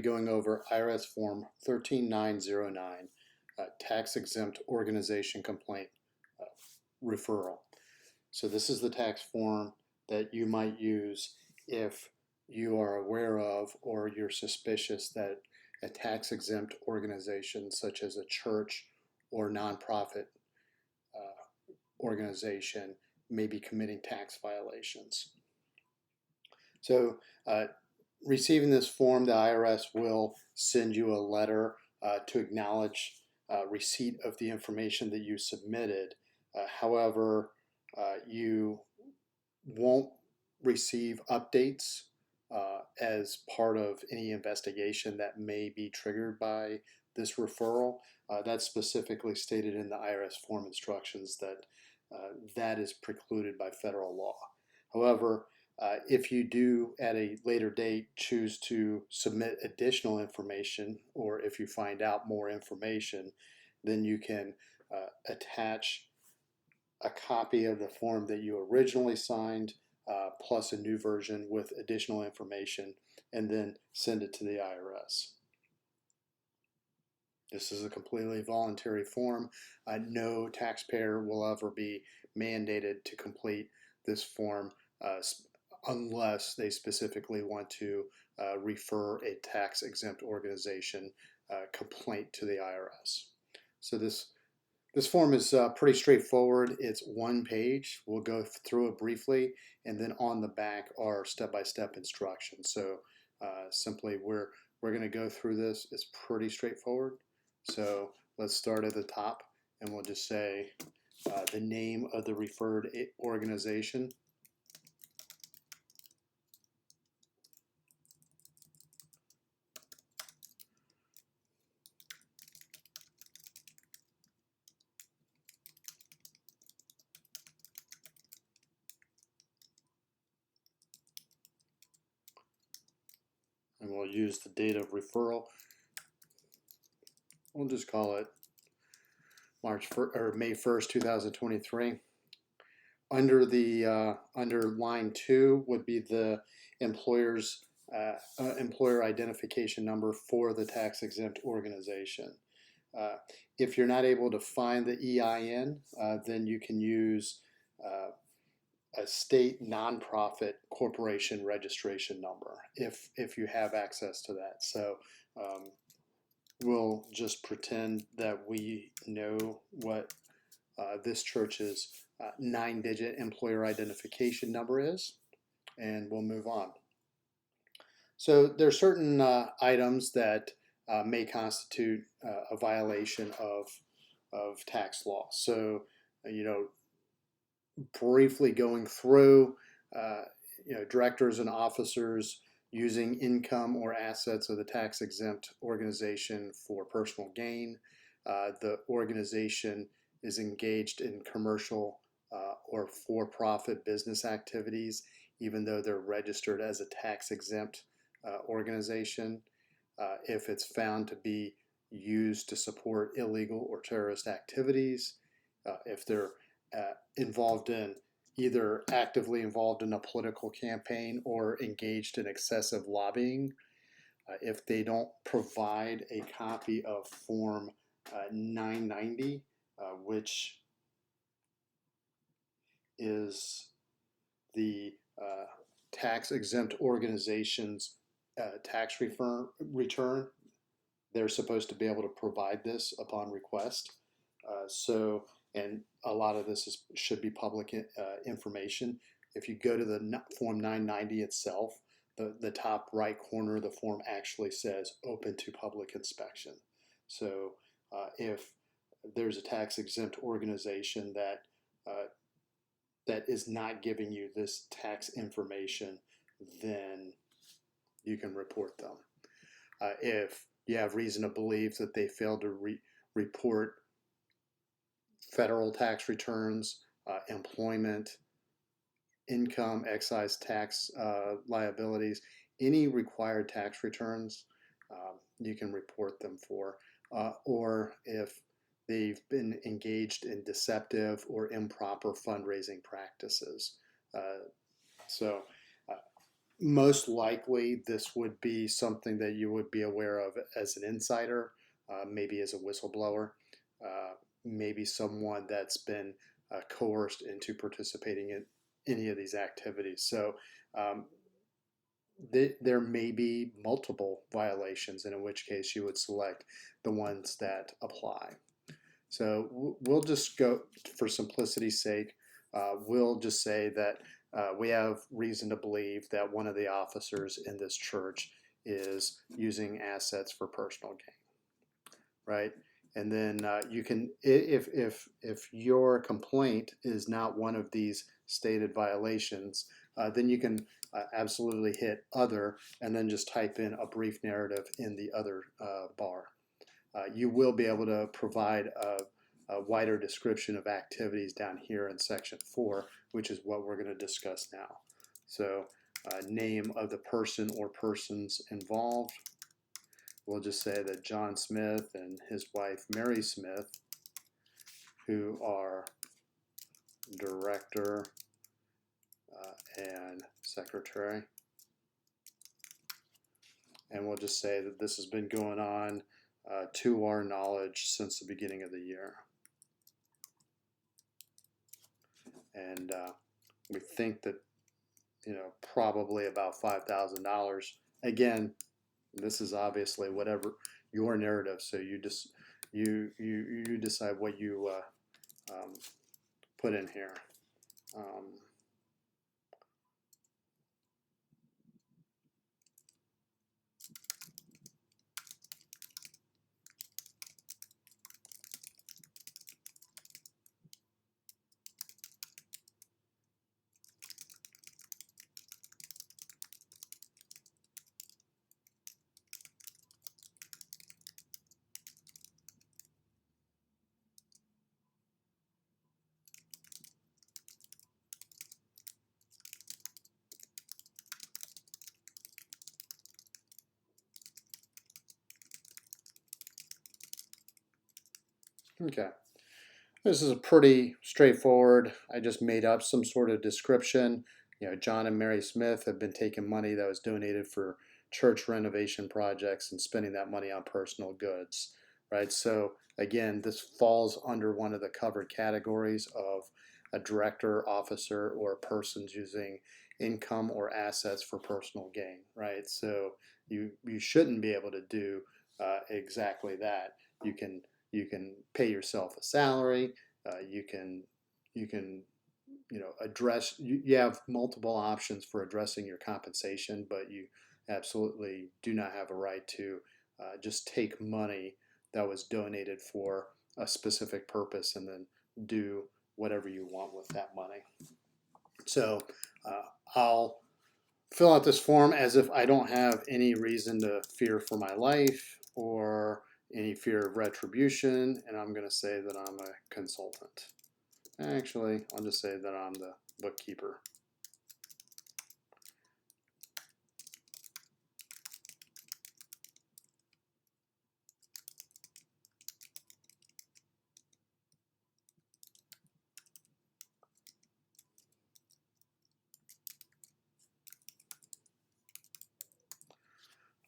Going over IRS Form 13909, Tax Exempt Organization Complaint uh, Referral. So this is the tax form that you might use if you are aware of or you're suspicious that a tax exempt organization such as a church or nonprofit organization may be committing tax violations. So receiving this form, the IRS will send you a letter to acknowledge receipt of the information that you submitted. However, you won't receive updates as part of any investigation that may be triggered by this referral. That's specifically stated in the IRS form instructions that that is precluded by federal law. However, if you do at a later date choose to submit additional information, or if you find out more information, then you can attach a copy of the form that you originally signed plus a new version with additional information, and then send it to the IRS. This is a completely voluntary form. No taxpayer will ever be mandated to complete this form unless they specifically want to refer a tax exempt organization complaint to the IRS. So this form is pretty straightforward. It's one page. We'll go through it briefly, and then on the back are step-by-step instructions. So simply we're going to go through this. It's pretty straightforward. So let's start at the top, and we'll just say the name of the referred organization. And we'll use the date of referral. We'll just call it May 1st, 2023. Under the under line 2 would be the employer's employer identification number for the tax exempt organization. If you're not able to find the EIN, then you can use a state nonprofit corporation registration number if you have access to that. So we'll just pretend that we know what this church's 9-digit employer identification number is, and we'll move on. So there are certain items that may constitute a violation of tax law. So, briefly going through, directors and officers using income or assets of the tax exempt organization for personal gain. The organization is engaged in commercial or for-profit business activities, even though they're registered as a tax exempt organization. If it's found to be used to support illegal or terrorist activities, if they're either actively involved in a political campaign or engaged in excessive lobbying, if they don't provide a copy of Form 990, which is the tax exempt organization's tax return, they're supposed to be able to provide this upon request. And a lot of this should be public information. If you go to the Form 990 itself, the top right corner of the form actually says open to public inspection. So if there's a tax exempt organization that is not giving you this tax information, then you can report them. If you have reason to believe that they failed to report federal tax returns, employment, income, excise tax liabilities, any required tax returns, you can report them for. Or if they've been engaged in deceptive or improper fundraising practices. Most likely, this would be something that you would be aware of as an insider, maybe as a whistleblower, uh, maybe someone that's been coerced into participating in any of these activities. So um, there may be multiple violations, and in which case you would select the ones that apply. So we'll just go, for simplicity's sake, we'll just say that we have reason to believe that one of the officers in this church is using assets for personal gain, right? And then you can, if your complaint is not one of these stated violations, then you can absolutely hit other and then just type in a brief narrative in the other bar. You will be able to provide a wider description of activities down here in section 4, which is what we're going to discuss now. So name of the person or persons involved. We'll just say that John Smith and his wife Mary Smith, who are director and secretary. And we'll just say that this has been going on to our knowledge since the beginning of the year. And we think that, probably about $5,000. Again, this is obviously whatever your narrative, so you just you decide what you put in here. Okay. This is a pretty straightforward. I just made up some sort of description. John and Mary Smith have been taking money that was donated for church renovation projects and spending that money on personal goods, right? So again, this falls under one of the covered categories of a director, officer, or persons using income or assets for personal gain, right? So you shouldn't be able to do exactly that. You can pay yourself a salary. You can address. You have multiple options for addressing your compensation, but you absolutely do not have a right to just take money that was donated for a specific purpose and then do whatever you want with that money. So I'll fill out this form as if I don't have any reason to fear for my life or any fear of retribution, and I'm going to say that I'm a consultant. Actually, I'll just say that I'm the bookkeeper.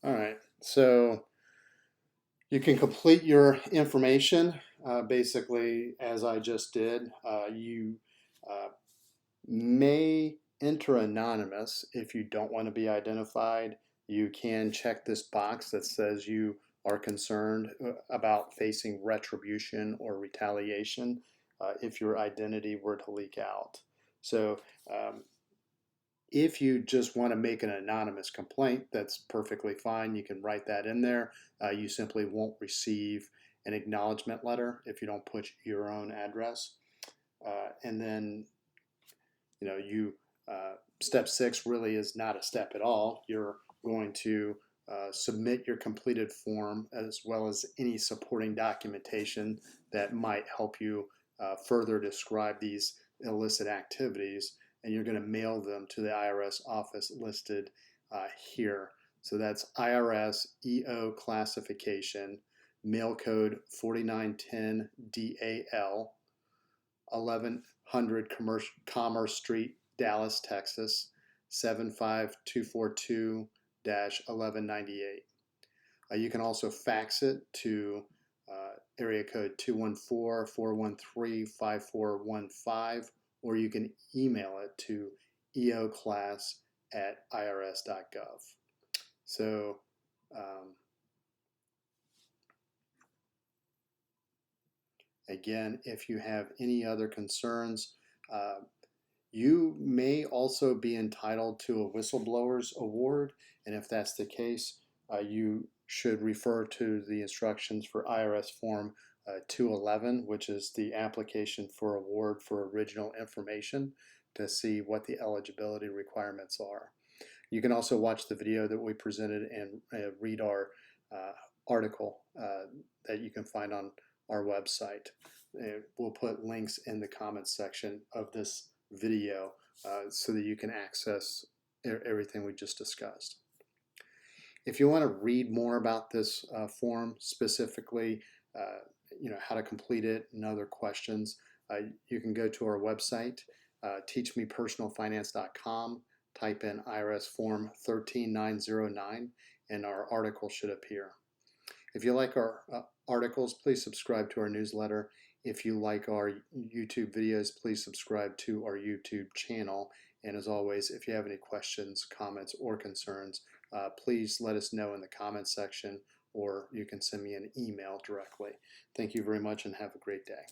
All right, so you can complete your information basically as I just did. You may enter anonymous if you don't want to be identified. You can check this box that says you are concerned about facing retribution or retaliation if your identity were to leak out. So um, if you just want to make an anonymous complaint, that's perfectly fine. You can write that in there. You simply won't receive an acknowledgement letter if you don't put your own address. And then, you step 6 really is not a step at all. You're going to submit your completed form as well as any supporting documentation that might help you further describe these illicit activities, and you're going to mail them to the IRS office listed here. So that's IRS EO classification, mail code 4910 DAL, 1100 Commerce Street, Dallas, Texas 75242-1198. You can also fax it to area code 214-413-5415, or you can email it to eoclass@irs.gov. So again, if you have any other concerns, you may also be entitled to a whistleblower's award, and if that's the case, you should refer to the instructions for IRS Form 211, which is the application for award for original information, to see what the eligibility requirements are. You can also watch the video that we presented and read our article that you can find on our website. We'll put links in the comments section of this video so that you can access everything we just discussed. If you want to read more about this form, specifically how to complete it and other questions, you can go to our website, teachmepersonalfinance.com, type in IRS Form 13909, and our article should appear. If you like our articles, please subscribe to our newsletter. If you like our YouTube videos, please subscribe to our YouTube channel. And as always, if you have any questions, comments, or concerns, please let us know in the comments section, or you can send me an email directly. Thank you very much and have a great day.